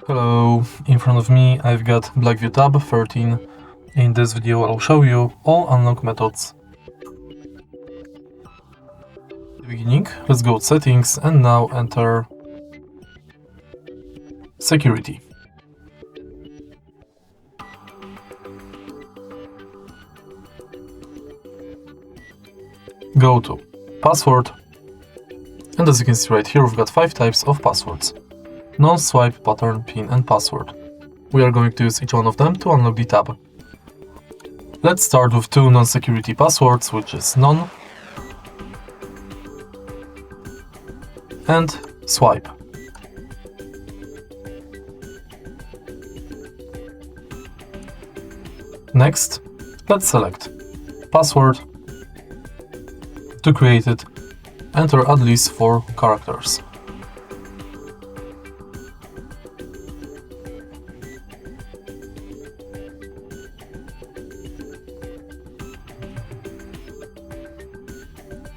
Hello, in front of me I've got Blackview Tab 13. In this video I'll show you all unlock methods. At the beginning, let's go to settings and now enter security. Go to password, and as you can see right here we've got 5 types of passwords: non-swipe, pattern, pin and password. We are going to use each one of them to unlock the tab. Let's start with 2 non-security passwords, which is non and swipe. Next, let's select password. To create it, enter at least 4 characters.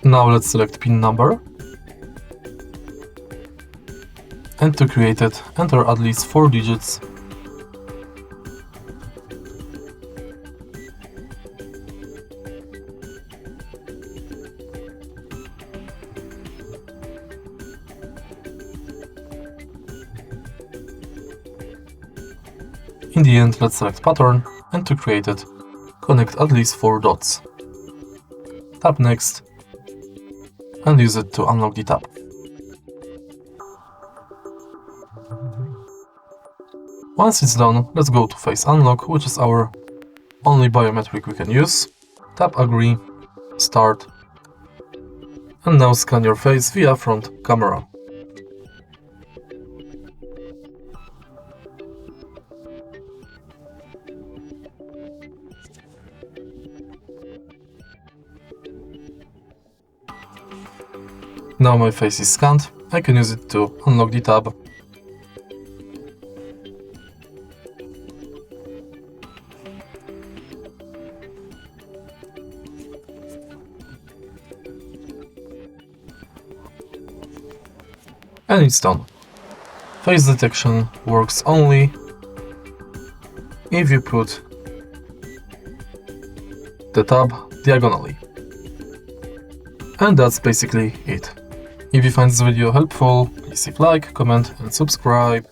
Now let's select PIN number, and to create it, enter at least 4 digits. In the end, let's select pattern, and to create it, connect at least 4 dots. Tap next, and use it to unlock the tab. Once it's done, let's go to face unlock, which is our only biometric we can use. Tap agree, start, and now scan your face via front camera. Now my face is scanned, I can use it to unlock the tab. And it's done. Face detection works only if you put the tab diagonally. And that's basically it. If you find this video helpful, please leave a like, comment and subscribe.